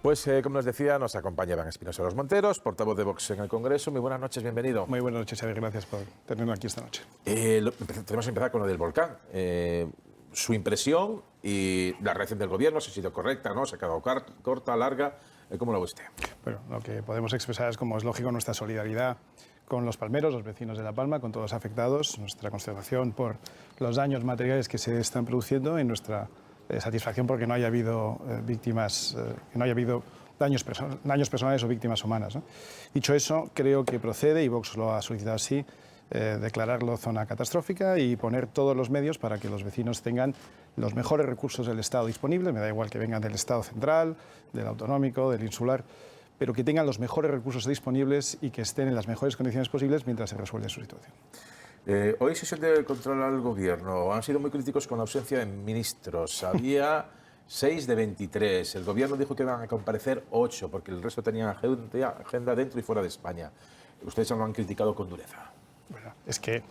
Pues, como les decía, nos acompaña Iván Espinosa Los Monteros, portavoz de Vox en el Congreso. Muy buenas noches, bienvenido. Muy buenas noches, Xavier. Gracias por tenernos aquí esta noche. Tenemos que empezar con lo del volcán. Su impresión y la reacción del Gobierno, si ha sido correcta, ¿no? ¿Se ha quedado corta, larga? ¿Cómo lo ve usted? Bueno, lo que podemos expresar es, como es lógico, nuestra solidaridad con los palmeros, los vecinos de La Palma, con todos los afectados, nuestra consternación por los daños materiales que se están produciendo y nuestra satisfacción porque no haya habido víctimas, que no haya habido daños personales o víctimas humanas, ¿no? Dicho eso, creo que procede, y Vox lo ha solicitado así, declararlo zona catastrófica y poner todos los medios para que los vecinos tengan los mejores recursos del Estado disponibles, me da igual que vengan del Estado central, del autonómico, del insular, pero que tengan los mejores recursos disponibles y que estén en las mejores condiciones posibles mientras se resuelve su situación. Hoy sesión de control al Gobierno. Han sido muy críticos con la ausencia de ministros. Había 6 de 23. El Gobierno dijo que iban a comparecer 8 porque el resto tenían agenda dentro y fuera de España. Ustedes lo han criticado con dureza. Bueno, es que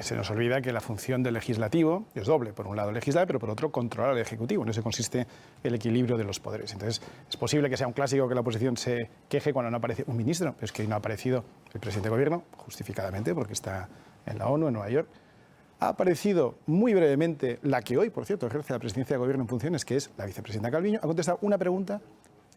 se nos olvida que la función del legislativo es doble. Por un lado legislar, pero por otro controlar al Ejecutivo. En eso consiste el equilibrio de los poderes. Entonces, es posible que sea un clásico que la oposición se queje cuando no aparece un ministro, pero es que no ha aparecido el presidente de Gobierno, justificadamente, porque está en la ONU, en Nueva York. Ha aparecido muy brevemente la que hoy, por cierto, ejerce la presidencia de Gobierno en funciones, que es la vicepresidenta Calviño. Ha contestado una pregunta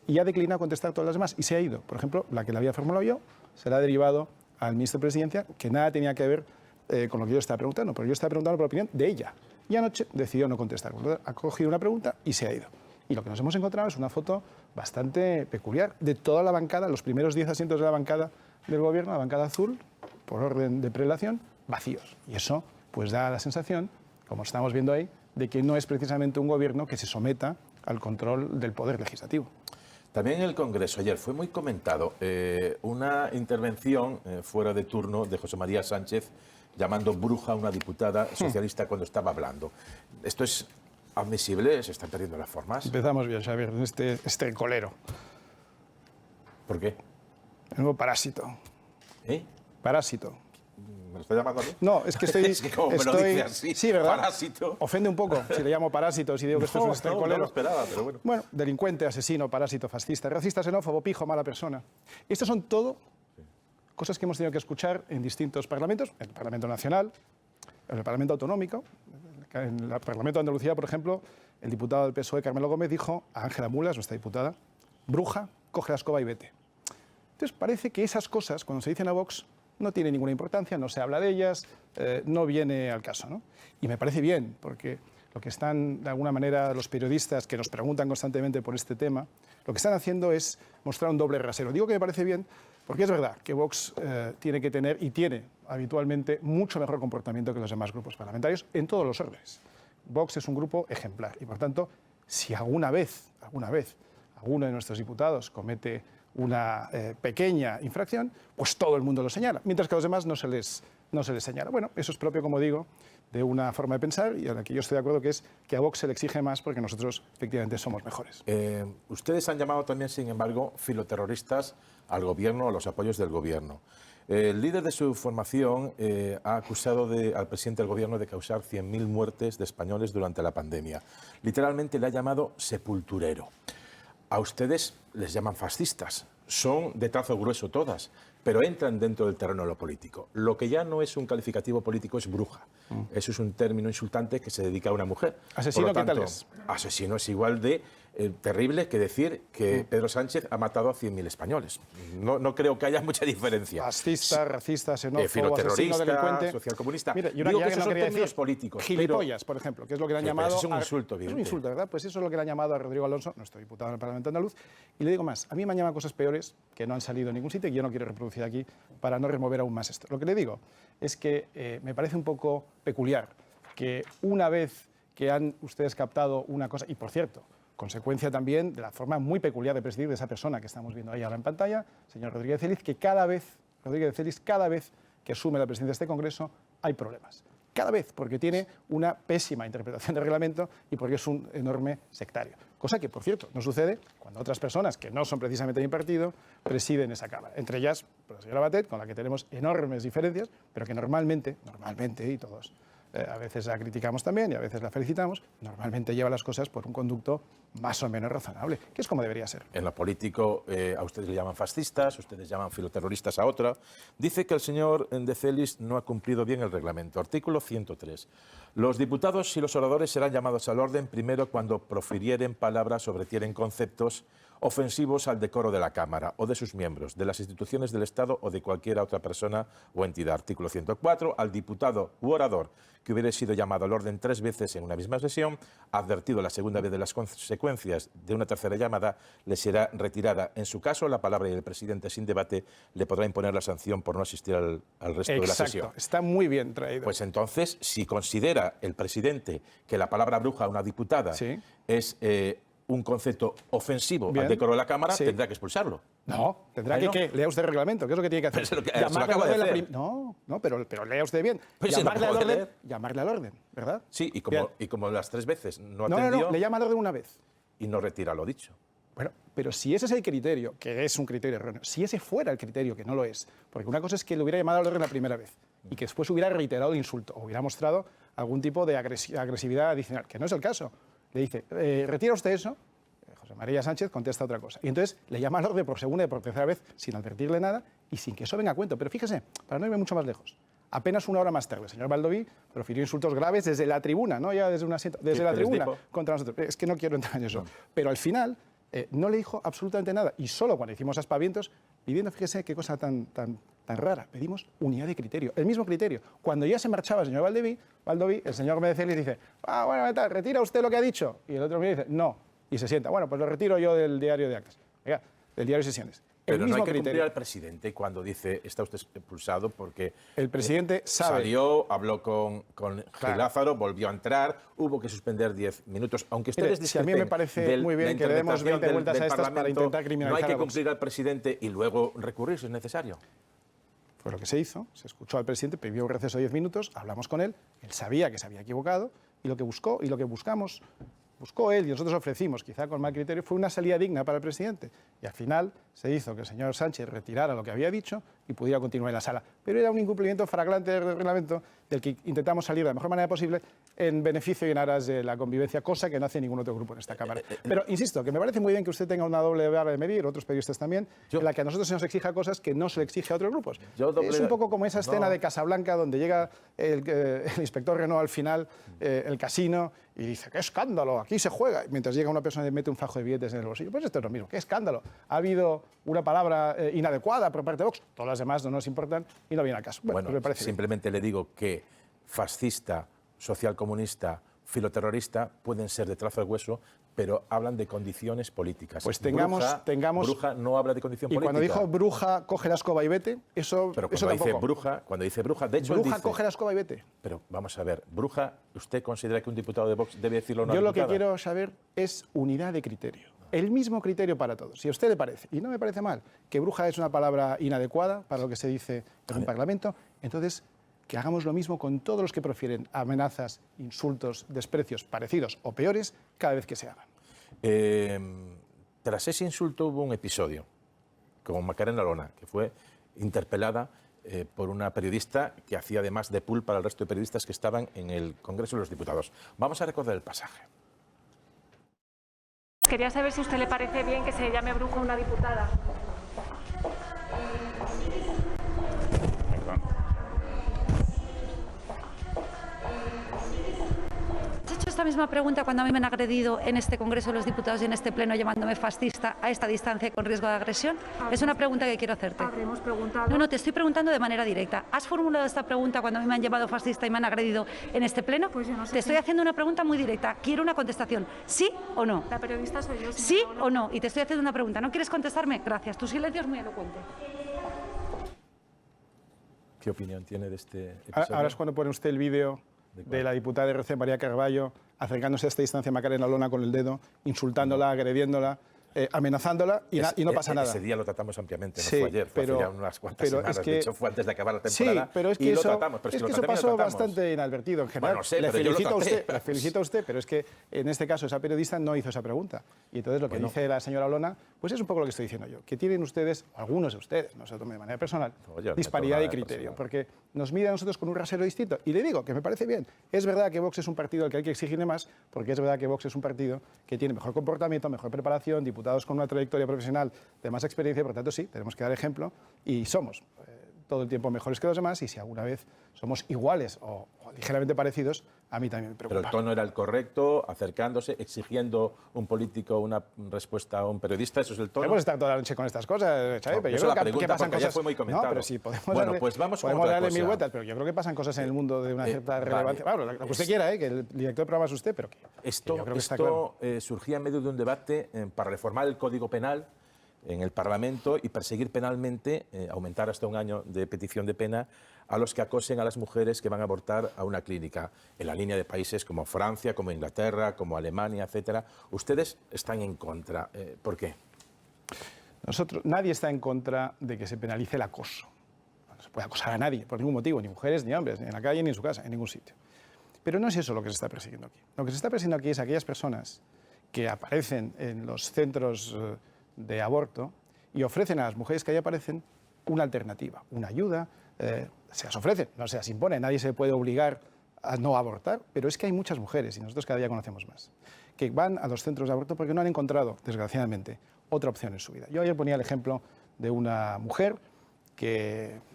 y ha declinado contestar todas las demás y se ha ido. Por ejemplo, la que le había formulado yo se la ha derivado al ministro de Presidencia, que nada tenía que ver con lo que yo estaba preguntando, pero yo estaba preguntando por la opinión de ella. Y anoche decidió no contestar. Ha cogido una pregunta y se ha ido. Y lo que nos hemos encontrado es una foto bastante peculiar de toda la bancada, los primeros 10 asientos de la bancada del Gobierno, la bancada azul, por orden de prelación, vacíos. Y eso pues da la sensación, como estamos viendo ahí, de que no es precisamente un Gobierno que se someta al control del poder legislativo. También en el Congreso ayer fue muy comentado una intervención fuera de turno de José María Sánchez llamando bruja a una diputada socialista cuando estaba hablando. ¿Esto es admisible? ¿Se están perdiendo las formas? Empezamos bien, Xavier, en este colero. ¿Por qué? El nuevo parásito. Parásito. ¿Me lo está llamando a mí? No, es que estoy... es que como me lo dice así, sí, ¿verdad? Parásito. Ofende un poco si le llamo parásito, si digo que esto es un estercolero. No lo esperaba, pero bueno. Bueno, delincuente, asesino, parásito, fascista, racista, xenófobo, pijo, mala persona. Estas son todo cosas que hemos tenido que escuchar en distintos parlamentos, en el Parlamento Nacional, en el Parlamento Autonómico. En el Parlamento de Andalucía, por ejemplo, el diputado del PSOE, Carmelo Gómez, dijo a Ángela Mulas, nuestra diputada, bruja, coge la escoba y vete. Entonces parece que esas cosas, cuando se dicen a Vox, no tienen ninguna importancia, no se habla de ellas, no viene al caso, ¿no? Y me parece bien, porque lo que están, de alguna manera, los periodistas que nos preguntan constantemente por este tema, lo que están haciendo es mostrar un doble rasero. Digo que me parece bien porque es verdad que Vox tiene que tener, y tiene habitualmente, mucho mejor comportamiento que los demás grupos parlamentarios en todos los órdenes. Vox es un grupo ejemplar y, por tanto, si alguna vez alguno de nuestros diputados comete una pequeña infracción, pues todo el mundo lo señala, mientras que a los demás no se les señala. Bueno, eso es propio, como digo, de una forma de pensar y a la que yo estoy de acuerdo, que es que a Vox se le exige más porque nosotros efectivamente somos mejores. Ustedes han llamado también, sin embargo, filoterroristas al Gobierno, a los apoyos del Gobierno. El líder de su formación ha acusado al presidente del Gobierno de causar 100.000 muertes de españoles durante la pandemia. Literalmente le ha llamado sepulturero. A ustedes les llaman fascistas, son de trazo grueso todas, pero entran dentro del terreno de lo político. Lo que ya no es un calificativo político es bruja. Eso es un término insultante que se dedica a una mujer. ¿Asesino Por lo tanto, qué tal es? Asesino es igual de terrible que decir que Pedro Sánchez ha matado a 100.000 españoles. No creo que haya mucha diferencia. Fascista, racista, xenófobo, asesino, delincuente... socialcomunista. Mira, yo digo que que esos no son quería términos decir políticos. gilipollas, por ejemplo, que es lo que le han llamado... Es un insulto, Es un insulto, ¿verdad? Pues eso es lo que le han llamado a Rodrigo Alonso, nuestro diputado en el Parlamento andaluz. Y le digo más, a mí me han llamado cosas peores que no han salido en ningún sitio y yo no quiero reproducir aquí para no remover aún más esto. Lo que le digo es que me parece un poco peculiar que una vez que han ustedes captado una cosa, y por cierto, consecuencia también de la forma muy peculiar de presidir de esa persona que estamos viendo ahí ahora en pantalla, señor Rodríguez Celiz, que cada vez que asume la presidencia de este Congreso hay problemas. Cada vez, porque tiene una pésima interpretación del reglamento y porque es un enorme sectario. Cosa que, por cierto, no sucede cuando otras personas que no son precisamente de mi partido presiden esa Cámara. Entre ellas, la señora Batet, con la que tenemos enormes diferencias, pero que normalmente, y todos a veces la criticamos también y a veces la felicitamos, normalmente lleva las cosas por un conducto más o menos razonable, que es como debería ser. En lo político, a ustedes le llaman fascistas, ustedes llaman filoterroristas a otra. Dice que el señor de Celis no ha cumplido bien el reglamento. Artículo 103. Los diputados y los oradores serán llamados al orden primero cuando profirieren palabras o retiren conceptos ofensivos al decoro de la Cámara o de sus miembros, de las instituciones del Estado o de cualquier otra persona o entidad. Artículo 104. Al diputado u orador que hubiera sido llamado al orden 3 veces en una misma sesión, advertido la segunda vez de las consecuencias de una tercera llamada, le será retirada. En su caso, la palabra y el presidente sin debate le podrá imponer la sanción por no asistir al resto de la sesión. Está muy bien traído. Pues entonces, si considera el presidente que la palabra bruja a una diputada es un concepto ofensivo al decoro de la Cámara, tendrá que expulsarlo. No, tendrá que lea usted el reglamento, ¿qué es lo que tiene que hacer? Pero se lo acaba de hacer. No, pero lea usted bien. Pues Llamarle al orden, ¿verdad? Sí, y como las 3 veces no No, atendió... le llama al orden una vez. Y no retira lo dicho. Bueno, pero si ese es el criterio, que es un criterio erróneo, si ese fuera el criterio, que no lo es, porque una cosa es que le hubiera llamado al orden la primera vez y que después hubiera reiterado el insulto o hubiera mostrado algún tipo de agresividad adicional, que no es el caso. Le dice, ¿retira usted eso? José María Sánchez contesta otra cosa. Y entonces le llama al orden por segunda y por tercera vez sin advertirle nada y sin que eso venga a cuento. Pero fíjese, para no irme mucho más lejos, apenas una hora más tarde, el señor Baldoví profirió insultos graves desde la tribuna, no ya desde un asiento, desde la tribuna contra nosotros. Es que no quiero entrar en eso. No. Pero al final no le dijo absolutamente nada. Y solo cuando hicimos aspavientos, pidiendo, fíjese qué cosa tan rara, pedimos unidad de criterio, el mismo criterio. Cuando ya se marchaba el señor Baldoví, el señor Gómez Celis dice, bueno, tal, retira usted lo que ha dicho. Y el otro me dice, no. Y se sienta, bueno, pues lo retiro yo del diario de actas, del diario de sesiones. Pero no hay que cumplir al presidente cuando dice está usted expulsado porque el presidente sabe. Salió, habló con Gil Lázaro, volvió a entrar, hubo que suspender 10 minutos. Aunque ustedes si a mí me parece muy bien que le demos 20 vueltas a estas para intentar criminalizar. No hay que cumplir al presidente y luego recurrir si es necesario. Fue lo que se hizo, se escuchó al presidente, pidió un receso de 10 minutos, hablamos con él, él sabía que se había equivocado y lo que buscó y lo que buscamos, buscó él y nosotros ofrecimos, quizá con mal criterio, fue una salida digna para el presidente. Y al final se hizo que el señor Sánchez retirara lo que había dicho y pudiera continuar en la sala. Pero era un incumplimiento flagrante del reglamento del que intentamos salir de la mejor manera posible en beneficio y en aras de la convivencia, cosa que no hace ningún otro grupo en esta Cámara. Pero insisto, que me parece muy bien que usted tenga una doble vara de medir, otros periodistas también, en la que a nosotros se nos exija cosas que no se le exige a otros grupos. Es un poco como esa escena de Casablanca donde llega el inspector Renault al final, el casino, y dice, ¡qué escándalo! Aquí se juega. Mientras llega una persona y mete un fajo de billetes en el bolsillo. Pues esto es lo mismo. ¡Qué escándalo! Ha habido una palabra inadecuada por parte de Vox. Todas las demás no nos importan y no viene al caso. Bueno, pues me parece simplemente le digo que fascista, socialcomunista, filoterrorista pueden ser de trazo al hueso, pero hablan de condiciones políticas. Pues tengamos... Bruja no habla de condición política. Y cuando dijo bruja, coge la escoba y vete, eso pero eso tampoco. Cuando dice bruja, de hecho bruja, dice, coge la escoba y vete. Pero vamos a ver, bruja, ¿usted considera que un diputado de Vox debe decirlo a una Yo diputada? Lo que quiero saber es unidad de criterio. El mismo criterio para todos. Si a usted le parece, y no me parece mal, que bruja es una palabra inadecuada para lo que se dice en un parlamento, entonces que hagamos lo mismo con todos los que profieren amenazas, insultos, desprecios parecidos o peores cada vez que se hagan. Tras ese insulto hubo un episodio con Macarena Olona, que fue interpelada por una periodista que hacía además de pool para el resto de periodistas que estaban en el Congreso de los Diputados. Vamos a recordar el pasaje. Quería saber si a usted le parece bien que se llame bruja a una diputada. ¿Has hecho esta misma pregunta cuando a mí me han agredido en este Congreso de los Diputados y en este Pleno llamándome fascista a esta distancia y con riesgo de agresión? Es una pregunta que quiero hacerte. Habremos preguntado. No, te estoy preguntando de manera directa. ¿Has formulado esta pregunta cuando a mí me han llamado fascista y me han agredido en este Pleno? Pues yo no sé. Te estoy haciendo una pregunta muy directa. Quiero una contestación. ¿Sí o no? La periodista soy yo. ¿Sí o no? Y te estoy haciendo una pregunta. ¿No quieres contestarme? Gracias. Tu silencio es muy elocuente. ¿Qué opinión tiene de este episodio? Ahora es cuando pone usted el vídeo de la diputada RC María Carballo acercándose a esta distancia a Macarena Olona con el dedo, insultándola, agrediéndola. amenazándola y no pasa nada. Ese día lo tratamos ampliamente, no Sí, fue ayer, fue hace pero- ya unas cuantas pero semanas. es que- De hecho, fue antes de acabar la temporada Sí, pero es que y eso, lo tratamos. Pero es si lo que eso también lo pasó tratamos. bastante inadvertido en general. Bueno, sé, pero yo lo traté. Le felicito a usted, pero es que en este caso esa periodista no hizo esa pregunta. Y entonces lo que dice la señora Olona, pues es un poco lo que estoy diciendo yo, que tienen ustedes, algunos de ustedes, no se lo tomen de manera personal, No, yo no disparidad me de tomo nada criterio, personal. porque nos mide a nosotros con un rasero distinto. Y le digo que me parece bien. Es verdad que Vox es un partido al que hay que exigirle más, porque es verdad que Vox es un partido que tiene mejor comportamiento, mejor preparación, diputados con una trayectoria profesional de más experiencia, por lo tanto sí, tenemos que dar ejemplo y somos todo el tiempo mejores que los demás, y si alguna vez somos iguales o ligeramente parecidos, a mí también me Pero preocupa. el tono era el correcto, acercándose, exigiendo un político una respuesta a un periodista, eso es el tono. Podemos estar toda la noche con estas cosas, Xavi, No, pero yo eso creo la que pregunta, pasan porque ayer cosas. fue muy comentado. No, pero sí, podemos Bueno, darle, pues vamos con podemos otra darle cosa. mil vueltas, pero yo creo que pasan cosas en el mundo de una cierta vale. relevancia. Claro, lo que usted quiera, que el director del programa es usted, pero que Esto, yo creo que está claro. surgía en medio de un debate para reformar el Código Penal en el Parlamento y perseguir penalmente, aumentar hasta un año de petición de pena a los que acosen a las mujeres que van a abortar a una clínica, en la línea de países como Francia, como Inglaterra, como Alemania, etcétera. Ustedes están en contra. ¿Por qué? Nadie está en contra de que se penalice el acoso. No se puede acosar a nadie, por ningún motivo, ni mujeres, ni hombres, ni en la calle, ni en su casa, en ningún sitio. Pero no es eso lo que se está persiguiendo aquí. Lo que se está persiguiendo aquí es aquellas personas que aparecen en los centros de aborto y ofrecen a las mujeres que ahí aparecen una alternativa, una ayuda, se las ofrecen, no se las impone, nadie se puede obligar a no abortar, pero es que hay muchas mujeres, y nosotros cada día conocemos más, que van a los centros de aborto porque no han encontrado, desgraciadamente, otra opción en su vida. Yo ayer ponía el ejemplo de una mujer,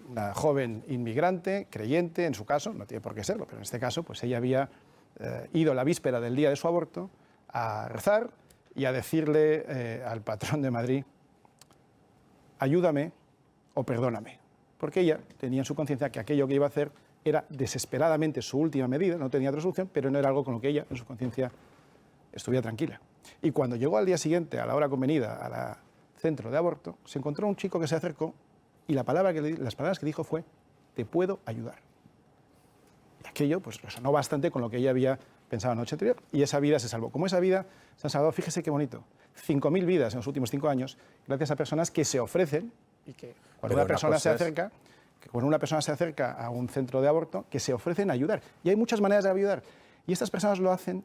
una joven inmigrante, creyente, en su caso, no tiene por qué serlo, pero en este caso, pues ella había ido la víspera del día de su aborto a rezar y a decirle al patrón de Madrid, ayúdame o perdóname, porque ella tenía en su conciencia que aquello que iba a hacer era desesperadamente su última medida, no tenía otra solución, pero no era algo con lo que ella, en su conciencia, estuviera tranquila. Y cuando llegó al día siguiente, a la hora convenida, al centro de aborto, se encontró un chico que se acercó y las palabras que dijo fue, te puedo ayudar. Y aquello pues resonó bastante con lo que ella había pensado la noche anterior, y esa vida se salvó. Como esa vida se ha salvado, fíjese qué bonito, 5.000 vidas en los últimos 5 años, gracias a personas que se ofrecen, y que cuando una persona se acerca a un centro de aborto, que se ofrecen a ayudar. Y hay muchas maneras de ayudar. Y estas personas lo hacen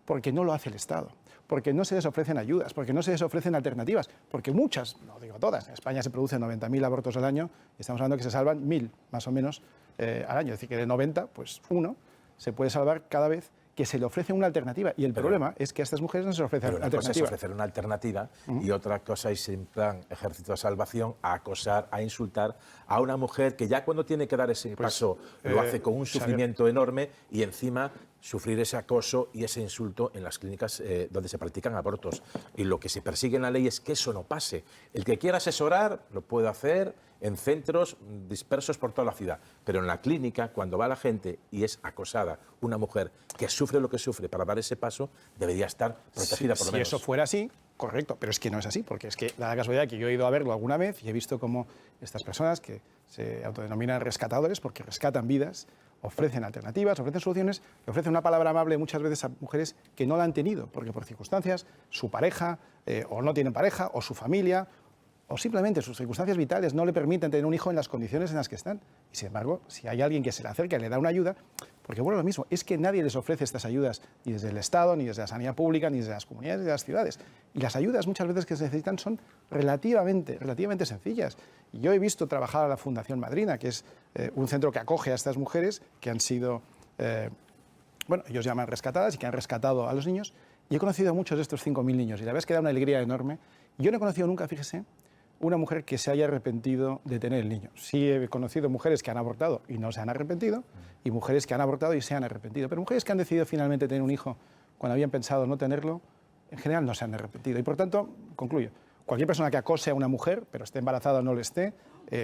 porque no lo hace el Estado, porque no se les ofrecen ayudas, porque no se les ofrecen alternativas, porque muchas, no digo todas, en España se producen 90.000 abortos al año, y estamos hablando que se salvan 1.000, más o menos, al año. Es decir, que de 90, pues uno se puede salvar cada vez que se le ofrece una alternativa. Y el problema es que a estas mujeres no se les ofrece Pero una cosa es alternativa. ofrecer una alternativa y otra cosa es en plan ejército de salvación a acosar, a insultar a una mujer que ya cuando tiene que dar ese paso lo hace con un sufrimiento enorme y encima sufrir ese acoso y ese insulto en las clínicas donde se practican abortos. Y lo que se persigue en la ley es que eso no pase. El que quiera asesorar lo puede hacer en centros dispersos por toda la ciudad, pero en la clínica, cuando va la gente y es acosada una mujer que sufre lo que sufre para dar ese paso, debería estar protegida por lo menos. Si eso fuera así, correcto, pero es que no es así, porque es que da la casualidad que yo he ido a verlo alguna vez y he visto cómo estas personas que se autodenominan rescatadores, porque rescatan vidas, ofrecen alternativas, ofrecen soluciones, y ofrecen una palabra amable muchas veces a mujeres que no la han tenido, porque por circunstancias, su pareja, o no tienen pareja, o su familia, o simplemente sus circunstancias vitales no le permiten tener un hijo en las condiciones en las que están. Y sin embargo, si hay alguien que se le acerca y le da una ayuda, porque bueno, lo mismo, es que nadie les ofrece estas ayudas, ni desde el Estado, ni desde la sanidad pública, ni desde las comunidades, ni de las ciudades. Y las ayudas muchas veces que se necesitan son relativamente sencillas. Y yo he visto trabajar a la Fundación Madrina, que es un centro que acoge a estas mujeres que han sido, ellos llaman rescatadas y que han rescatado a los niños. Y he conocido a muchos de estos 5.000 niños y la verdad es que da una alegría enorme. Yo no he conocido nunca, fíjese, una mujer que se haya arrepentido de tener el niño. Sí he conocido mujeres que han abortado y no se han arrepentido, y mujeres que han abortado y se han arrepentido. Pero mujeres que han decidido finalmente tener un hijo cuando habían pensado no tenerlo, en general no se han arrepentido. Y por tanto, concluyo, cualquier persona que acose a una mujer, pero esté embarazada o no lo esté,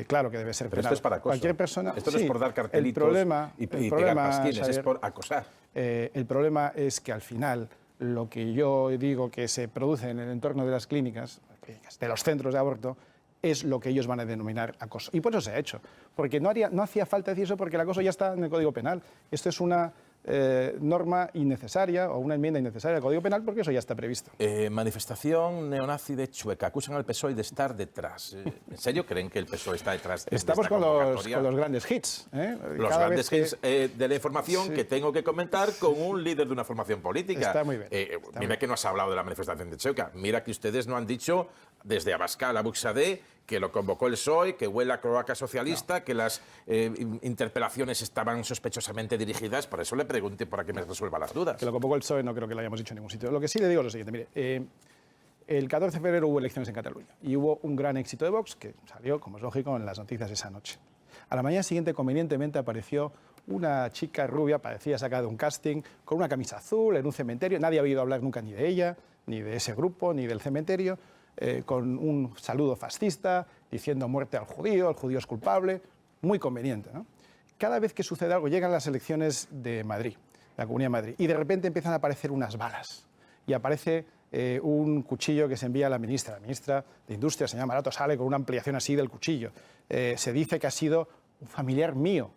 claro que debe ser Pero penado. esto es para acoso. Cualquier persona, esto no es por dar cartelitos y el pegar pasquines, es por acosar. El problema es que al final lo que yo digo que se produce en el entorno de las clínicas, de los centros de aborto, es lo que ellos van a denominar acoso. Y por eso se ha hecho. Porque no hacía falta decir eso porque el acoso ya está en el Código Penal. Esto es una norma innecesaria o una enmienda innecesaria al Código Penal, porque eso ya está previsto. Manifestación neonazi de Chueca. Acusan al PSOE de estar detrás. ¿En serio creen que el PSOE está detrás de Estamos esta con convocatoria? los grandes hits. Los Cada grandes vez hits de la información que tengo que comentar con un líder de una formación política. Está muy bien. Mira que no has hablado de la manifestación de Chueca. Mira que ustedes no han dicho desde Abascal a Buxadé que lo convocó el PSOE, que huele a cloaca socialista, que las interpelaciones estaban sospechosamente dirigidas. Por eso le pregunté para que me resuelva las dudas. Que lo convocó el PSOE no creo que lo hayamos dicho en ningún sitio. Lo que sí le digo es lo siguiente. Mire, el 14 de febrero hubo elecciones en Cataluña y hubo un gran éxito de Vox que salió, como es lógico, en las noticias esa noche. A la mañana siguiente, convenientemente, apareció una chica rubia, parecía sacada de un casting, con una camisa azul en un cementerio. Nadie había oído hablar nunca ni de ella, ni de ese grupo, ni del cementerio. Con un saludo fascista, diciendo muerte al judío es culpable, muy conveniente, ¿no? Cada vez que sucede algo, llegan las elecciones de Madrid, la Comunidad de Madrid, y de repente empiezan a aparecer unas balas, y aparece un cuchillo que se envía a la ministra de Industria, señora Maroto, sale con una ampliación así del cuchillo. Se dice que ha sido un familiar mío,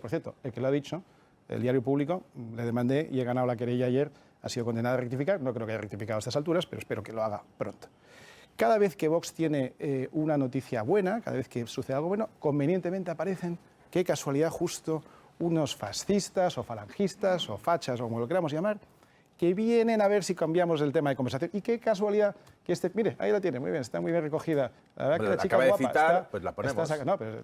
por cierto, el que lo ha dicho, el Diario Público, le demandé y he ganado la querella ayer. Ha sido condenada a rectificar, no creo que haya rectificado a estas alturas, pero espero que lo haga pronto. Cada vez que Vox tiene una noticia buena, cada vez que sucede algo bueno, convenientemente aparecen, qué casualidad, justo unos fascistas o falangistas o fachas o como lo queramos llamar, que vienen a ver si cambiamos el tema de conversación. Y qué casualidad que mire, ahí la tiene, muy bien, está muy bien recogida. La verdad que la chica acaba guapa de citar, está, pues la ponemos. no, pero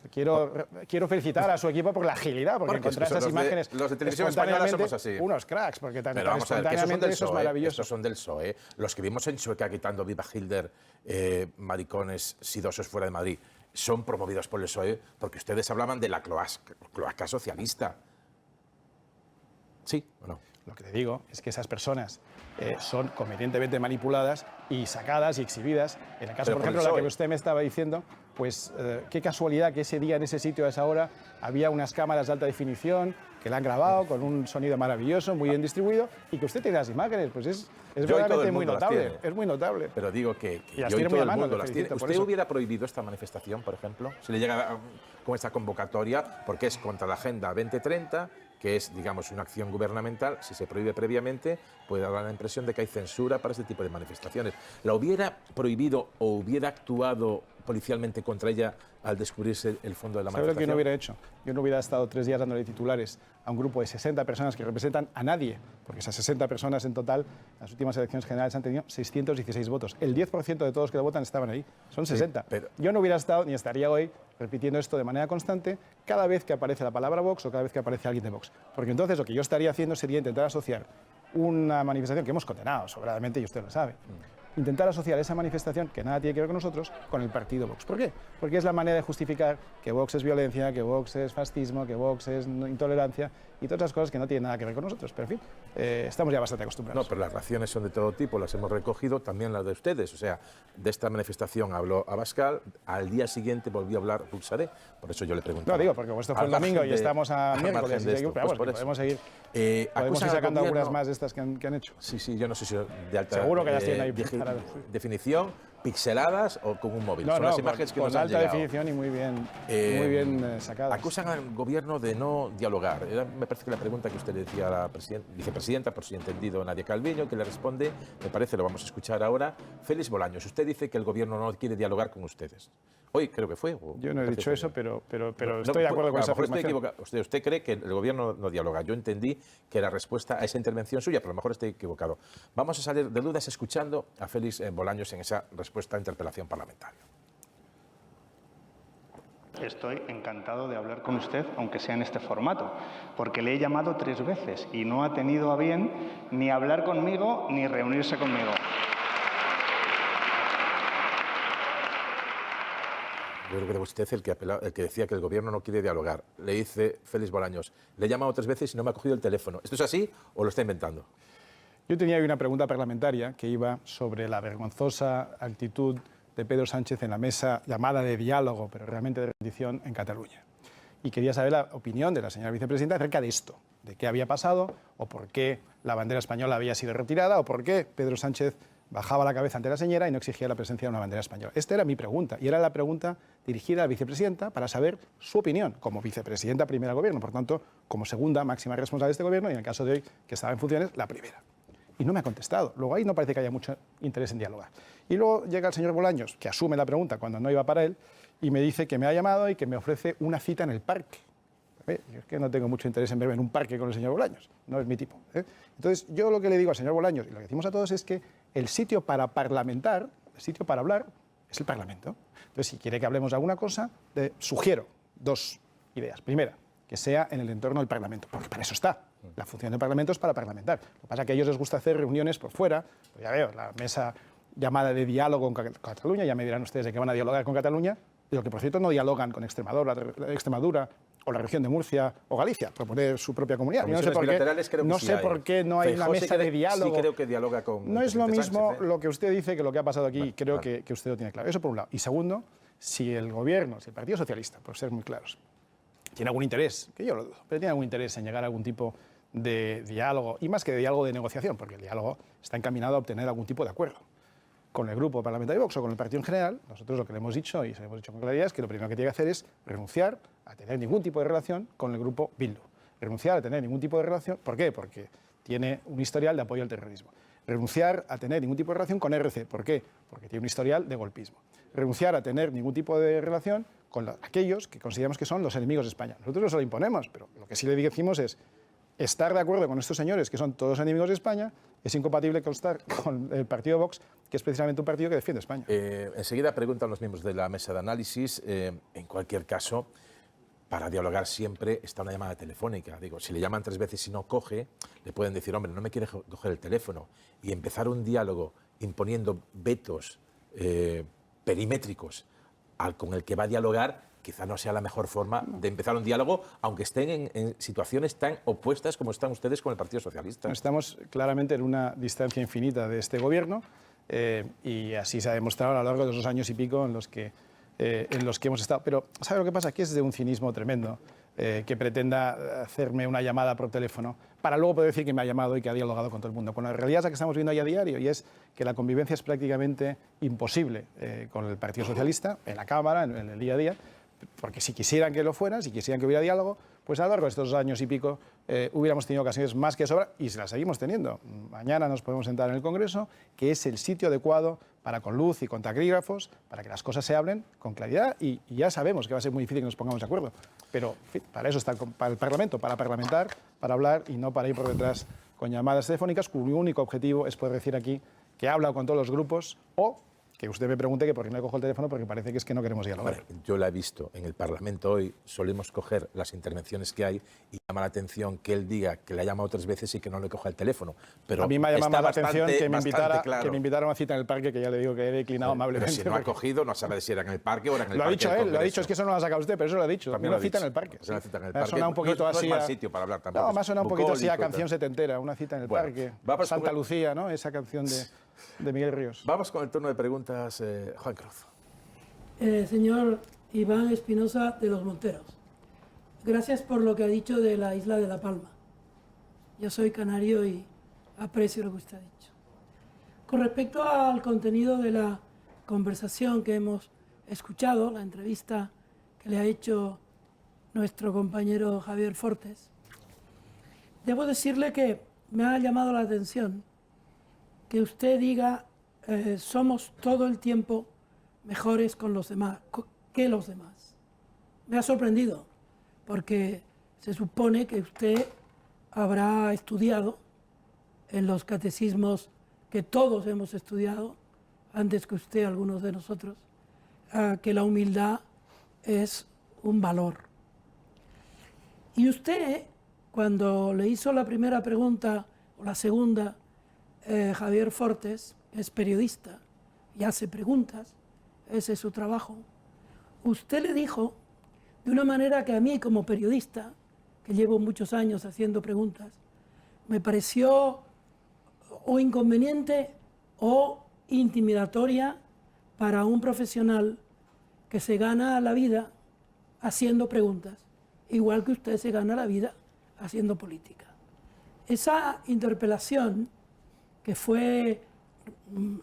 quiero felicitar a su equipo por la agilidad, porque encontrar esas imágenes los de televisión española somos así. Unos cracks, porque tan Pero vamos a ver, que esos son del eso es PSOE, maravilloso. estos son del PSOE. Los que vimos en Chueca quitando Viva Hilder, maricones sidosos fuera de Madrid, son promovidos por el PSOE porque ustedes hablaban de la cloaca socialista. ¿Sí o no? Lo que te digo es que esas personas son convenientemente manipuladas y sacadas y exhibidas. En el caso, por ejemplo, la que usted me estaba diciendo, pues qué casualidad que ese día, en ese sitio, a esa hora, había unas cámaras de alta definición que la han grabado con un sonido maravilloso, muy bien distribuido, y que usted tiene las imágenes, pues es verdaderamente muy notable. Es muy notable. Pero digo que y las yo y tiene todo muy a el mano, mundo las tiene. por ¿Usted eso. hubiera prohibido esta manifestación, por ejemplo, si le llega con esta convocatoria, porque es contra la Agenda 2030, que es, digamos, una acción gubernamental? Si se prohíbe previamente, puede dar la impresión de que hay censura para este tipo de manifestaciones. ¿La hubiera prohibido o hubiera actuado policialmente contra ella al descubrirse el fondo de la manifestación? ¿Sabe lo que yo no hubiera hecho? Yo no hubiera estado 3 días dándole titulares a un grupo de 60 personas que representan a nadie, porque esas 60 personas en total, las últimas elecciones generales han tenido 616 votos. El 10% de todos los que votan estaban ahí. Son 60. pero yo no hubiera estado, ni estaría hoy, repitiendo esto de manera constante cada vez que aparece la palabra Vox o cada vez que aparece alguien de Vox. Porque entonces lo que yo estaría haciendo sería intentar asociar una manifestación que hemos condenado sobradamente, y usted lo sabe, intentar asociar esa manifestación, que nada tiene que ver con nosotros, con el partido Vox. ¿Por qué? Porque es la manera de justificar que Vox es violencia, que Vox es fascismo, que Vox es intolerancia y todas esas cosas que no tienen nada que ver con nosotros. Pero, en fin, estamos ya bastante acostumbrados. No, pero las reacciones son de todo tipo, las hemos recogido, también las de ustedes. O sea, de esta manifestación habló Abascal, al día siguiente volvió a hablar Buxadé. Por eso yo le preguntaba. No, digo, porque esto fue el domingo y estamos a miércoles. Pero vamos, podemos seguir sacando algunas más de estas que han hecho. Sí, yo no sé si de alta Seguro que las tienen ahí. definición, pixeladas o con un móvil. No, son las imágenes que con nos han alta llegado. definición y muy bien sacadas. Acusan al gobierno de no dialogar. Me parece que la pregunta que usted le decía a la vicepresidenta, por si he entendido, Nadia Calviño, que le responde, me parece, lo vamos a escuchar ahora, Félix Bolaños. Usted dice que el gobierno no quiere dialogar con ustedes. Hoy creo que fue. Yo no he dicho eso, pero no, estoy de acuerdo con esa afirmación. Usted cree que el gobierno no dialoga. Yo entendí que la respuesta a esa intervención suya, pero a lo mejor estoy equivocado. Vamos a salir de dudas escuchando a Félix Bolaños en esa respuesta a interpelación parlamentaria. Estoy encantado de hablar con usted, aunque sea en este formato, porque le he llamado 3 veces y no ha tenido a bien ni hablar conmigo ni reunirse conmigo. Yo creo que era usted el que decía que el gobierno no quiere dialogar. Le dice Félix Bolaños, le he llamado 3 veces y no me ha cogido el teléfono. ¿Esto es así o lo está inventando? Yo tenía ahí una pregunta parlamentaria que iba sobre la vergonzosa actitud de Pedro Sánchez en la mesa llamada de diálogo, pero realmente de rendición, en Cataluña. Y quería saber la opinión de la señora vicepresidenta acerca de esto, de qué había pasado, o por qué la bandera española había sido retirada, o por qué Pedro Sánchez bajaba la cabeza ante la señora y no exigía la presencia de una bandera española. Esta era mi pregunta, y era la pregunta dirigida a la vicepresidenta para saber su opinión como vicepresidenta primera del Gobierno, por tanto, como segunda máxima responsable de este Gobierno, y en el caso de hoy, que estaba en funciones, la primera. Y no me ha contestado. Luego ahí no parece que haya mucho interés en dialogar. Y luego llega el señor Bolaños, que asume la pregunta cuando no iba para él, y me dice que me ha llamado y que me ofrece una cita en el parque. Yo es que no tengo mucho interés en verme en un parque con el señor Bolaños, no es mi tipo. Entonces, yo lo que le digo al señor Bolaños, y lo que decimos a todos, es que el sitio para parlamentar, el sitio para hablar, es el Parlamento. Entonces, si quiere que hablemos de alguna cosa, sugiero dos ideas. Primera, que sea en el entorno del Parlamento, porque para eso está. La función del Parlamento es para parlamentar. Lo que pasa es que a ellos les gusta hacer reuniones por fuera. Pues ya veo, la mesa llamada de diálogo con Cataluña, ya me dirán ustedes de qué van a dialogar con Cataluña, y lo que por cierto no dialogan con Extremadura o la región de Murcia o Galicia, proponer su propia comunidad. Yo no sé por qué no hay una mesa de diálogo. Sí creo que dialoga con... No es lo mismo Sánchez, lo que usted dice que lo que ha pasado aquí. Creo que usted lo tiene claro. Eso por un lado. Y segundo, si el Gobierno, si el Partido Socialista, por ser muy claros, tiene algún interés, que yo lo dudo, pero tiene algún interés en llegar a algún tipo de diálogo, y más que de diálogo, de negociación, porque el diálogo está encaminado a obtener algún tipo de acuerdo con el grupo parlamentario Vox o con el partido en general. Nosotros lo que le hemos dicho, y se lo hemos dicho con claridad, es que lo primero que tiene que hacer es renunciar a tener ningún tipo de relación con el grupo Bildu. Renunciar a tener ningún tipo de relación. ¿Por qué? Porque tiene un historial de apoyo al terrorismo. Renunciar a tener ningún tipo de relación con RC. ¿Por qué? Porque tiene un historial de golpismo. Renunciar a tener ningún tipo de relación con aquellos que consideramos que son los enemigos de España. Nosotros no se lo imponemos, pero lo que sí le decimos es estar de acuerdo con estos señores, que son todos enemigos de España, es incompatible con estar con el partido Vox, que es precisamente un partido que defiende España. Enseguida preguntan los miembros de la mesa de análisis. En cualquier caso, para dialogar siempre está una llamada telefónica. Digo, si le llaman 3 veces y no coge, le pueden decir, hombre, no me quiere coger el teléfono. Y empezar un diálogo imponiendo vetos perimétricos con el que va a dialogar, quizá no sea la mejor forma de empezar un diálogo, aunque estén en situaciones tan opuestas como están ustedes con el Partido Socialista. Estamos claramente en una distancia infinita de este Gobierno, y así se ha demostrado a lo largo de los 2 años y pico en los que hemos estado. Pero, ¿sabe lo que pasa? Aquí es de un cinismo tremendo que pretenda hacerme una llamada por teléfono para luego poder decir que me ha llamado y que ha dialogado con todo el mundo. Con la realidad es la que estamos viendo ahí a diario, y es que la convivencia es prácticamente imposible con el Partido Socialista, en la Cámara, en el día a día, porque si quisieran que lo fuera, si quisieran que hubiera diálogo, pues a lo largo de estos 2 años y pico hubiéramos tenido ocasiones más que sobra, y se las seguimos teniendo. Mañana nos podemos sentar en el Congreso, que es el sitio adecuado para, con luz y con taquígrafos, para que las cosas se hablen con claridad, y ya sabemos que va a ser muy difícil que nos pongamos de acuerdo. Pero en fin, para eso está para el Parlamento, para parlamentar, para hablar, y no para ir por detrás con llamadas telefónicas, cuyo único objetivo es poder decir aquí que he hablado con todos los grupos, o que usted me pregunte que por qué no le cojo el teléfono, porque parece que es que no queremos dialogar. Bueno, yo la he visto en el Parlamento hoy, solemos coger las intervenciones que hay y llama la atención que él diga que le ha llamado 3 veces y que no le coja el teléfono. Pero a mí me ha llamado más la atención que me invitara a una cita en el parque, que ya le digo que he declinado amablemente. Pero si no ha cogido, no sabe si era en el parque o era en el parque. Lo ha dicho él, lo ha dicho, es que eso no lo ha sacado usted, pero eso lo ha dicho. Una cita en el parque. Una cita en el parque. Me ha sonado un poquito no así. No es mal sitio para hablar tampoco. No, me ha sonado un poquito así a canción setentera, una cita en el parque. Santa Lucía, ¿no? Esa canción de Miguel Ríos. Vamos con el turno de preguntas, Juan Cruz. Señor Iván Espinosa de los Monteros, gracias por lo que ha dicho de la isla de La Palma. Yo soy canario y aprecio lo que usted ha dicho. Con respecto al contenido de la conversación que hemos escuchado, la entrevista que le ha hecho nuestro compañero Javier Fortes, debo decirle que me ha llamado la atención que usted diga somos todo el tiempo mejores con los demás que los demás. Me ha sorprendido, porque se supone que usted habrá estudiado en los catecismos que todos hemos estudiado, antes que usted, algunos de nosotros, que la humildad es un valor. Y usted, cuando le hizo la primera pregunta, o la segunda, Javier Fortes, es periodista y hace preguntas, ese es su trabajo, usted le dijo, de una manera que a mí como periodista, que llevo muchos años haciendo preguntas, me pareció o inconveniente o intimidatoria para un profesional que se gana la vida haciendo preguntas, igual que usted se gana la vida haciendo política. Esa interpelación, que fue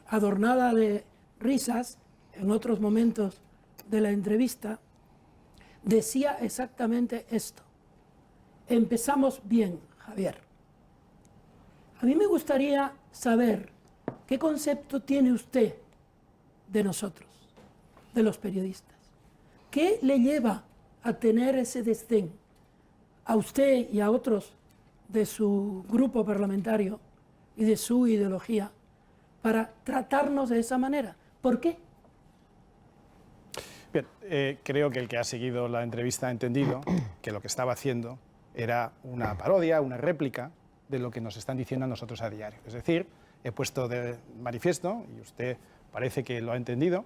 adornada de risas en otros momentos de la entrevista, decía exactamente esto. Empezamos bien, Javier. A mí me gustaría saber qué concepto tiene usted de nosotros, de los periodistas. ¿Qué le lleva a tener ese desdén a usted y a otros de su grupo parlamentario y de su ideología para tratarnos de esa manera? ¿Por qué? Bien, creo que el que ha seguido la entrevista ha entendido que lo que estaba haciendo era una parodia, una réplica de lo que nos están diciendo a nosotros a diario. Es decir, he puesto de manifiesto, y usted parece que lo ha entendido,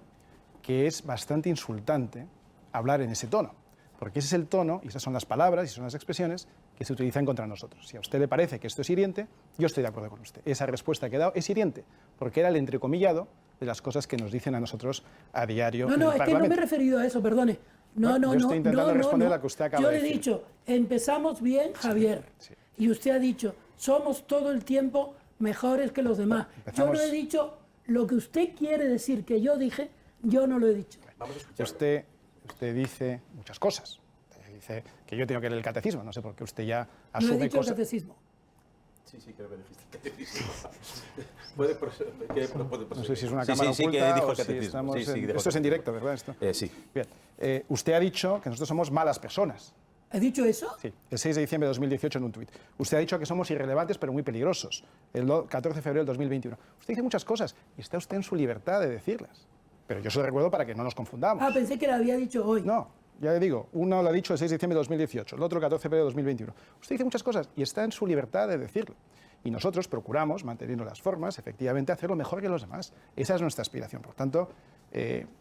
que es bastante insultante hablar en ese tono, porque ese es el tono, y esas son las palabras y son las expresiones que se utilizan contra nosotros. Si a usted le parece que esto es hiriente, yo estoy de acuerdo con usted. Esa respuesta que he dado es hiriente, porque era el entrecomillado de las cosas que nos dicen a nosotros a diario en el No, es que Parlamento. no me he referido a eso, perdone. No, Yo estoy intentando responder a la que usted acaba Yo de le he decir. dicho, empezamos bien, Javier. Sí. Y usted ha dicho, somos todo el tiempo mejores que los demás. Empezamos- Yo no he dicho lo que usted quiere decir que yo dije, yo no lo he dicho. Usted dice muchas cosas. Dice que yo tengo que leer el catecismo. No sé por qué usted ya No he asume dicho el cosas. catecismo. Sí, creo que dijiste catecismo. Puede No sé si es una Sí, cámara sí, que oculta dijo o si catecismo. estamos Sí, sí, en... dijo Esto es en catecismo. directo, ¿verdad? Esto? Sí. Bien. Usted ha dicho que nosotros somos malas personas. ¿He dicho eso? Sí, el 6 de diciembre de 2018 en un tuit. Usted ha dicho que somos irrelevantes pero muy peligrosos. El 14 de febrero del 2021. Usted dice muchas cosas y está usted en su libertad de decirlas. Pero yo se lo recuerdo para que no nos confundamos. Ah, pensé que lo había dicho hoy. No, ya le digo, uno lo ha dicho el 6 de diciembre de 2018, el otro el 14 de febrero de 2021. Usted dice muchas cosas y está en su libertad de decirlo. Y nosotros procuramos, manteniendo las formas, efectivamente, hacerlo mejor que los demás. Esa es nuestra aspiración. Por tanto,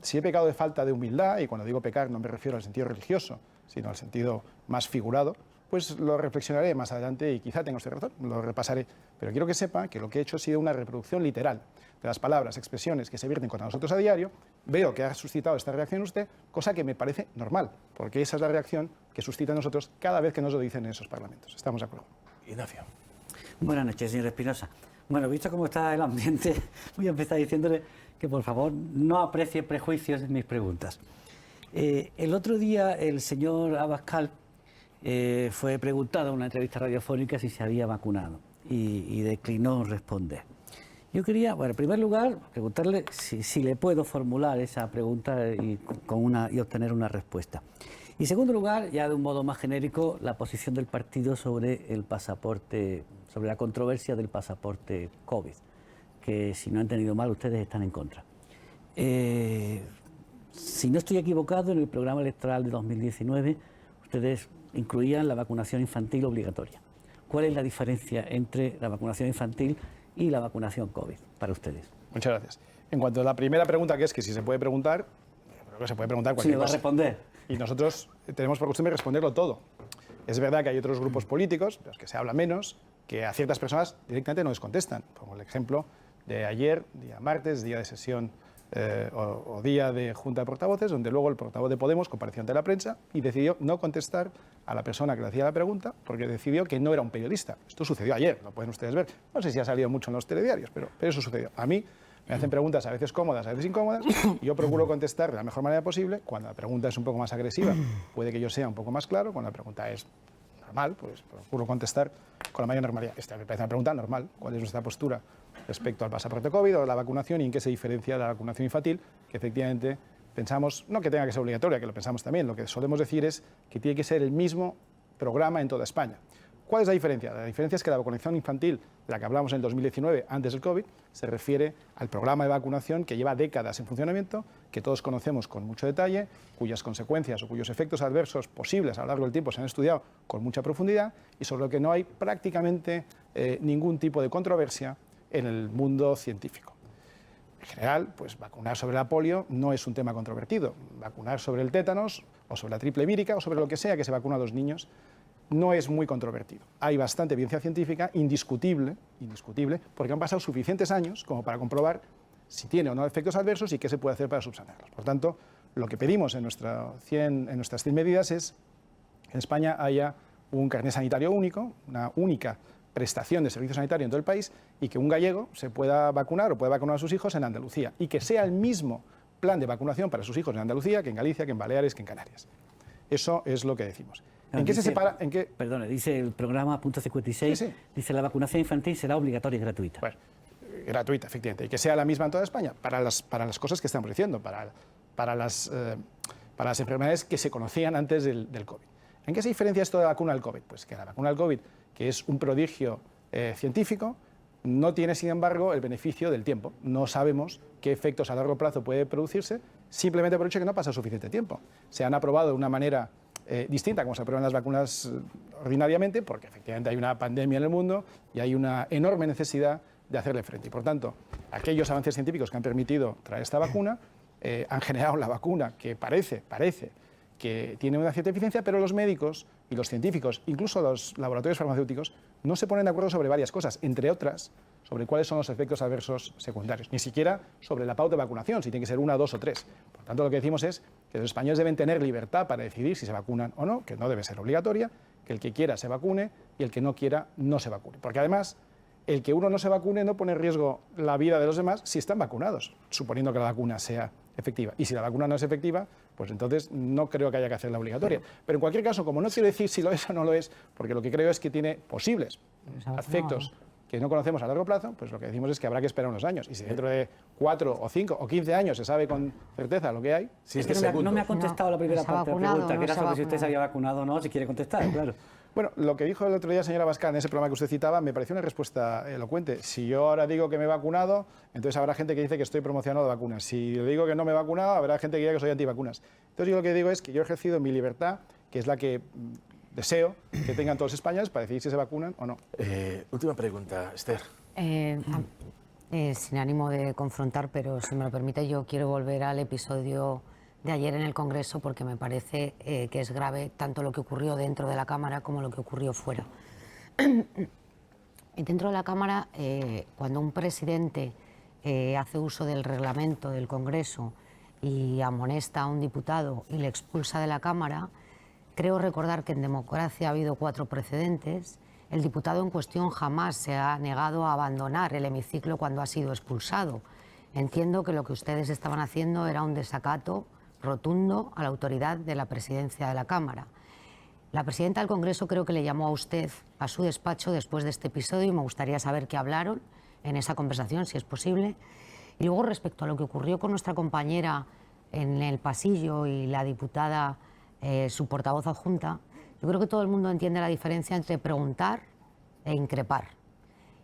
si he pecado de falta de humildad, y cuando digo pecar no me refiero al sentido religioso, sino al sentido más figurado, pues lo reflexionaré más adelante y quizá tenga usted razón, lo repasaré. Pero quiero que sepa que lo que he hecho ha sido una reproducción literal de las palabras, expresiones que se vierten contra nosotros a diario. Veo que ha suscitado esta reacción en usted, cosa que me parece normal, porque esa es la reacción que suscita en nosotros cada vez que nos lo dicen en esos parlamentos. ¿Estamos de acuerdo? Ignacio. Buenas noches, señor Espinosa. Bueno, visto cómo está el ambiente, voy a empezar diciéndole que por favor no aprecie prejuicios en mis preguntas. El otro día el señor Abascal fue preguntado en una entrevista radiofónica si se había vacunado y declinó responder. Yo quería, bueno, en primer lugar, preguntarle si le puedo formular esa pregunta y obtener una respuesta. Y en segundo lugar, ya de un modo más genérico, la posición del partido sobre el pasaporte, sobre la controversia del pasaporte COVID, que si no he entendido mal, ustedes están en contra. Si no estoy equivocado, en el programa electoral de 2019, ustedes incluían la vacunación infantil obligatoria. ¿Cuál es la diferencia entre la vacunación infantil y la vacunación COVID para ustedes? Muchas gracias. En cuanto a la primera pregunta, que es que si se puede preguntar, creo que se puede preguntar Si me cualquier va a cosa. responder. Y nosotros tenemos por costumbre responderlo todo. Es verdad que hay otros grupos políticos, de los que se habla menos, que a ciertas personas directamente no les contestan. Como el ejemplo de ayer, día martes, día de sesión o día de junta de portavoces, donde luego el portavoz de Podemos compareció ante la prensa y decidió no contestar a la persona que le hacía la pregunta porque decidió que no era un periodista. Esto sucedió ayer, lo pueden ustedes ver. No sé si ha salido mucho en los telediarios, pero eso sucedió. A mí me hacen preguntas a veces cómodas, a veces incómodas, y yo procuro contestar de la mejor manera posible. Cuando la pregunta es un poco más agresiva, puede que yo sea un poco más claro. Cuando la pregunta es normal, pues procuro contestar con la mayor normalidad. Esta me parece una pregunta normal. ¿Cuál es nuestra postura respecto al pasaporte COVID o la vacunación y en qué se diferencia de la vacunación infantil? Que efectivamente pensamos, no que tenga que ser obligatoria, que lo pensamos también, lo que solemos decir es que tiene que ser el mismo programa en toda España. ¿Cuál es la diferencia? La diferencia es que la vacunación infantil, de la que hablamos en el 2019, antes del COVID, se refiere al programa de vacunación que lleva décadas en funcionamiento, que todos conocemos con mucho detalle, cuyas consecuencias o cuyos efectos adversos posibles a lo largo del tiempo se han estudiado con mucha profundidad y sobre lo que no hay prácticamente ningún tipo de controversia en el mundo científico. En general, pues vacunar sobre la polio no es un tema controvertido. Vacunar sobre el tétanos o sobre la triple vírica o sobre lo que sea que se vacuna a los niños no es muy controvertido. Hay bastante evidencia científica indiscutible, porque han pasado suficientes años como para comprobar si tiene o no efectos adversos y qué se puede hacer para subsanarlos. Por tanto, lo que pedimos en nuestras 100 medidas es que en España haya un carnet sanitario único, una única prestación de servicio sanitario en todo el país y que un gallego se pueda vacunar o pueda vacunar a sus hijos en Andalucía y que sea el mismo plan de vacunación para sus hijos en Andalucía que en Galicia, que en Baleares, que en Canarias. Eso es lo que decimos. ¿En qué se separa? ¿En qué? Perdone, dice el programa punto 56, Sí. dice la vacunación infantil será obligatoria y gratuita. Bueno, gratuita, efectivamente, y que sea la misma en toda España para las cosas que estamos diciendo, para las enfermedades que se conocían antes del COVID. ¿En qué se diferencia esto de la vacuna del COVID? Pues que la vacuna del COVID, que es un prodigio científico, no tiene, sin embargo, el beneficio del tiempo. No sabemos qué efectos a largo plazo puede producirse, simplemente por el hecho de que no pasa suficiente tiempo. Se han aprobado de una manera distinta como se aprueban las vacunas ordinariamente, porque efectivamente hay una pandemia en el mundo y hay una enorme necesidad de hacerle frente. Y por tanto, aquellos avances científicos que han permitido traer esta vacuna han generado la vacuna que parece que tiene una cierta eficiencia, pero los médicos y los científicos, incluso los laboratorios farmacéuticos, no se ponen de acuerdo sobre varias cosas, entre otras, sobre cuáles son los efectos adversos secundarios, ni siquiera sobre la pauta de vacunación, si tiene que ser 1, 2 o 3. Por tanto, lo que decimos es que los españoles deben tener libertad para decidir si se vacunan o no, que no debe ser obligatoria, que el que quiera se vacune y el que no quiera no se vacune. Porque además, el que uno no se vacune no pone en riesgo la vida de los demás si están vacunados, suponiendo que la vacuna sea efectiva. Y si la vacuna no es efectiva, pues entonces no creo que haya que hacerla obligatoria. Pero en cualquier caso, como no quiero decir si lo es o no lo es, porque lo que creo es que tiene posibles efectos que no conocemos a largo plazo, pues lo que decimos es que habrá que esperar unos años. Y si dentro de 4 o 5 o 15 años se sabe con certeza lo que hay... Es que no me ha contestado la primera parte de la pregunta, que era sobre si usted se había vacunado o no, si quiere contestar, claro. Bueno, lo que dijo el otro día señora Abascal en ese programa que usted citaba me pareció una respuesta elocuente. Si yo ahora digo que me he vacunado, entonces habrá gente que dice que estoy promocionando vacunas. Si le digo que no me he vacunado, habrá gente que diga que soy antivacunas. Entonces yo lo que digo es que yo he ejercido mi libertad, que es la que deseo que tengan todos los españoles para decidir si se vacunan o no. Última pregunta, Esther. Sin ánimo de confrontar, pero si me lo permite, yo quiero volver al episodio de ayer en el Congreso porque me parece que es grave tanto lo que ocurrió dentro de la Cámara como lo que ocurrió fuera. Dentro de la Cámara, cuando un presidente hace uso del reglamento del Congreso y amonesta a un diputado y le expulsa de la Cámara, creo recordar que en democracia ha habido 4 precedentes. El diputado en cuestión jamás se ha negado a abandonar el hemiciclo cuando ha sido expulsado. Entiendo que lo que ustedes estaban haciendo era un desacato rotundo a la autoridad de la presidencia de la Cámara. La presidenta del Congreso creo que le llamó a usted a su despacho después de este episodio y me gustaría saber qué hablaron en esa conversación, si es posible. Y luego, respecto a lo que ocurrió con nuestra compañera en el pasillo y la diputada, su portavoz adjunta, yo creo que todo el mundo entiende la diferencia entre preguntar e increpar.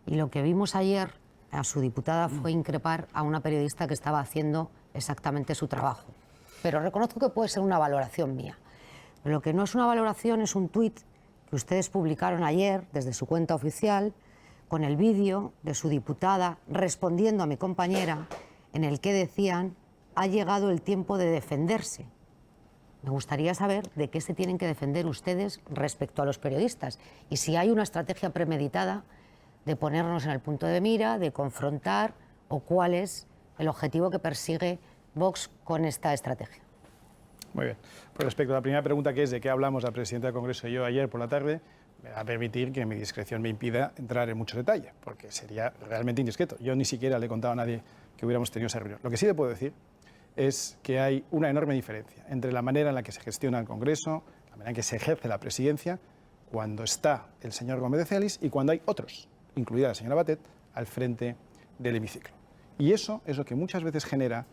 Y lo que vimos ayer a su diputada fue increpar a una periodista que estaba haciendo exactamente su trabajo. Pero reconozco que puede ser una valoración mía. Pero lo que no es una valoración es un tuit que ustedes publicaron ayer desde su cuenta oficial con el vídeo de su diputada respondiendo a mi compañera en el que decían: ha llegado el tiempo de defenderse. Me gustaría saber de qué se tienen que defender ustedes respecto a los periodistas y si hay una estrategia premeditada de ponernos en el punto de mira, de confrontar, o cuál es el objetivo que persigue Vox con esta estrategia. Muy bien. Pues respecto a la primera pregunta, que es de qué hablamos la presidenta del Congreso y yo ayer por la tarde, me va a permitir que mi discreción me impida entrar en mucho detalle, porque sería realmente indiscreto. Yo ni siquiera le he contado a nadie que hubiéramos tenido esa reunión. Lo que sí le puedo decir es que hay una enorme diferencia entre la manera en la que se gestiona el Congreso, la manera en que se ejerce la presidencia, cuando está el señor Gómez de Celis y cuando hay otros, incluida la señora Batet, al frente del hemiciclo. Y eso es lo que muchas veces genera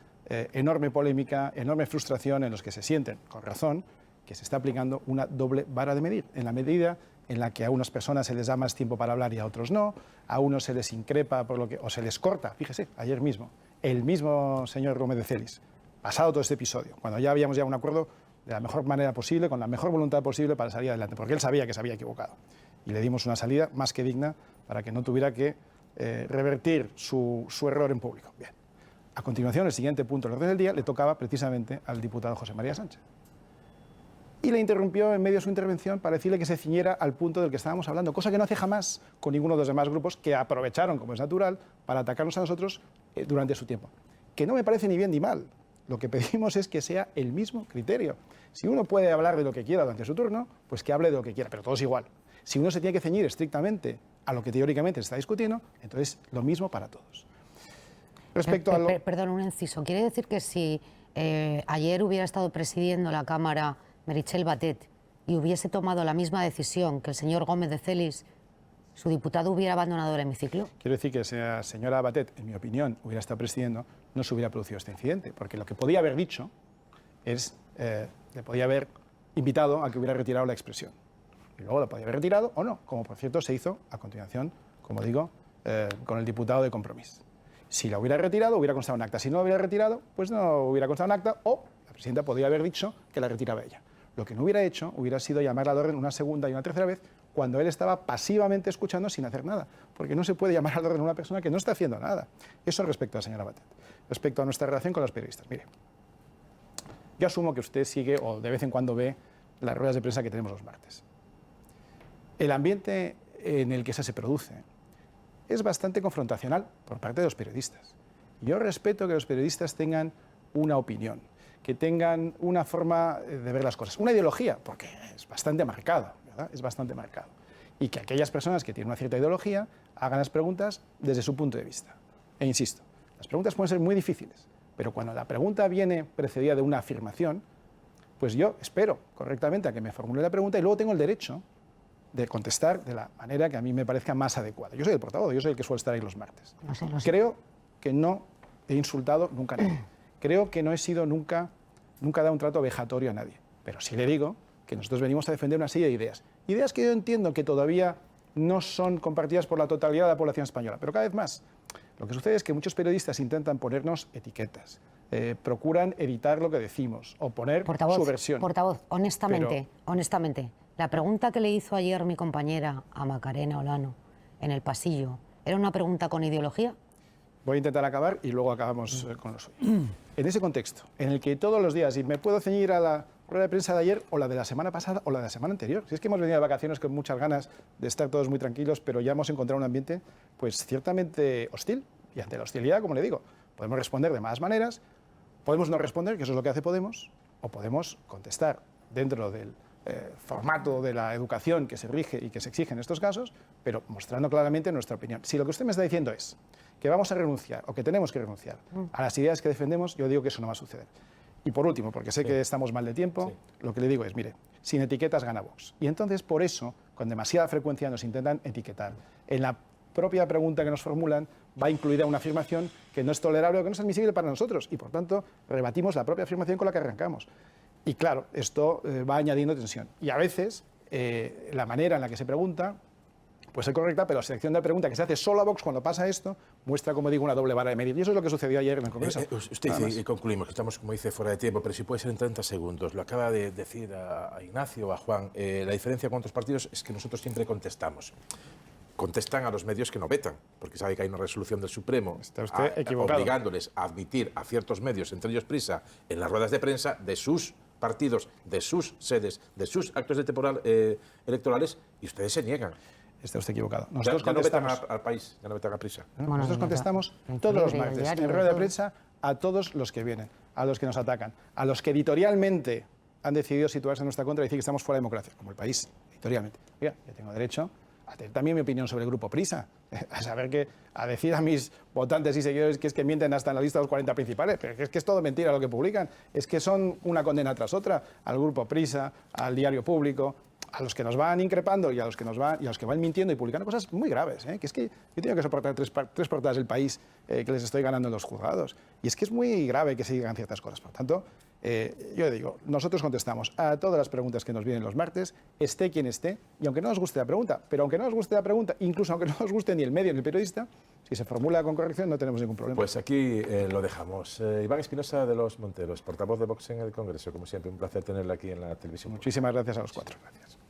enorme polémica, enorme frustración en los que se sienten, con razón, que se está aplicando una doble vara de medir, en la medida en la que a unas personas se les da más tiempo para hablar y a otros no, a unos se les increpa por lo que, o se les corta. Fíjese, ayer mismo, el mismo señor Gómez de Celis, pasado todo este episodio, cuando ya habíamos llegado a un acuerdo de la mejor manera posible, con la mejor voluntad posible para salir adelante, porque él sabía que se había equivocado. Y le dimos una salida más que digna para que no tuviera que revertir su error en público. Bien. A continuación, el siguiente punto del orden del día le tocaba precisamente al diputado José María Sánchez. Y le interrumpió en medio de su intervención para decirle que se ciñera al punto del que estábamos hablando, cosa que no hace jamás con ninguno de los demás grupos que aprovecharon, como es natural, para atacarnos a nosotros durante su tiempo. Que no me parece ni bien ni mal. Lo que pedimos es que sea el mismo criterio. Si uno puede hablar de lo que quiera durante su turno, pues que hable de lo que quiera, pero todos igual. Si uno se tiene que ceñir estrictamente a lo que teóricamente se está discutiendo, entonces lo mismo para todos. Respecto a lo... Perdón, un inciso. ¿Quiere decir que si ayer hubiera estado presidiendo la Cámara Meritxell Batet y hubiese tomado la misma decisión que el señor Gómez de Celis, su diputado hubiera abandonado el hemiciclo? Quiero decir que si la señora Batet, en mi opinión, hubiera estado presidiendo, no se hubiera producido este incidente, porque lo que podía haber dicho es, le podía haber invitado a que hubiera retirado la expresión. Y luego la podía haber retirado o no, como por cierto se hizo a continuación, como digo, con el diputado de Compromís. Si la hubiera retirado, hubiera constado en acta. Si no la hubiera retirado, pues no hubiera constado en acta, o la presidenta podía haber dicho que la retiraba ella. Lo que no hubiera hecho hubiera sido llamarla al orden una segunda y una tercera vez cuando él estaba pasivamente escuchando sin hacer nada, porque no se puede llamar al orden a una persona que no está haciendo nada. Eso respecto a la señora Batet. Respecto a nuestra relación con los periodistas, mire, yo asumo que usted sigue o de vez en cuando ve las ruedas de prensa que tenemos los martes. El ambiente en el que eso se produce es bastante confrontacional por parte de los periodistas. Yo respeto que los periodistas tengan una opinión, que tengan una forma de ver las cosas, una ideología, porque es bastante marcado, ¿verdad? Es bastante marcado. Y que aquellas personas que tienen una cierta ideología hagan las preguntas desde su punto de vista. E insisto, las preguntas pueden ser muy difíciles, pero cuando la pregunta viene precedida de una afirmación, pues yo espero correctamente a que me formule la pregunta y luego tengo el derecho de contestar de la manera que a mí me parezca más adecuada. Yo soy el portavoz, yo soy el que suele estar ahí los martes. No sé. Creo que no he insultado nunca a nadie. Creo que no he sido nunca dado un trato vejatorio a nadie. Pero sí le digo que nosotros venimos a defender una serie de ideas. Ideas que yo entiendo que todavía no son compartidas por la totalidad de la población española, pero cada vez más. Lo que sucede es que muchos periodistas intentan ponernos etiquetas, procuran editar lo que decimos o poner su versión. Portavoz, honestamente, la pregunta que le hizo ayer mi compañera a Macarena Olano en el pasillo, ¿era una pregunta con ideología? Voy a intentar acabar y luego acabamos con lo suyo. En ese contexto, en el que todos los días, y me puedo ceñir a la rueda de prensa de ayer o la de la semana pasada o la de la semana anterior, si es que hemos venido de vacaciones con muchas ganas de estar todos muy tranquilos, pero ya hemos encontrado un ambiente pues ciertamente hostil, y ante la hostilidad, como le digo, podemos responder de más maneras, podemos no responder, que eso es lo que hace Podemos, o podemos contestar dentro del formato de la educación que se rige y que se exige en estos casos, pero mostrando claramente nuestra opinión. Si lo que usted me está diciendo es que vamos a renunciar o que tenemos que renunciar a las ideas que defendemos, yo digo que eso no va a suceder. Y por último, porque sé que estamos mal de tiempo, lo que le digo es, mire, sin etiquetas gana Vox. Y entonces, por eso, con demasiada frecuencia nos intentan etiquetar. En la propia pregunta que nos formulan va incluida una afirmación que no es tolerable o que no es admisible para nosotros. Y, por tanto, rebatimos la propia afirmación con la que arrancamos. Y, claro, esto va añadiendo tensión. Y a veces, la manera en la que se pregunta puede ser correcta, pero la selección de la pregunta que se hace solo a Vox cuando pasa esto muestra, como digo, una doble vara de medir. Y eso es lo que sucedió ayer en el Congreso. Usted dice, y concluimos, que estamos, como dice, fuera de tiempo, pero si puede ser en 30 segundos. Lo acaba de decir a Ignacio o a Juan. La diferencia con otros partidos es que nosotros siempre contestamos. Contestan a los medios que no vetan, porque sabe que hay una resolución del Supremo obligándoles a admitir a ciertos medios, entre ellos Prisa, en las ruedas de prensa de sus partidos, de sus sedes, de sus actos electorales, y ustedes se niegan. Está usted equivocado. Nosotros contestamos al país, ya no vetan a Prisa. Bueno, nosotros contestamos todos los martes en rueda de prensa a todos los que vienen, a los que nos atacan, a los que editorialmente han decidido situarse en nuestra contra y decir que estamos fuera de democracia, como el país, editorialmente. Oiga, yo tengo derecho a tener también mi opinión sobre el Grupo Prisa, a decir a mis votantes y seguidores que es que mienten hasta en la lista de los 40 principales, pero es que es todo mentira lo que publican, es que son una condena tras otra al Grupo Prisa, al Diario Público, a los que nos van increpando y a los que van mintiendo y publicando cosas muy graves, que es que yo tengo que soportar tres portadas del país que les estoy ganando en los juzgados, y es que es muy grave que se digan ciertas cosas. Por tanto, yo digo, nosotros contestamos a todas las preguntas que nos vienen los martes, esté quien esté, y aunque no nos guste la pregunta, pero aunque no nos guste la pregunta, incluso aunque no nos guste ni el medio ni el periodista, si se formula con corrección no tenemos ningún problema. Pues aquí lo dejamos. Iván Espinosa de los Monteros, portavoz de Vox en el Congreso, como siempre, un placer tenerla aquí en la televisión. Muchísimas gracias a los cuatro. Gracias.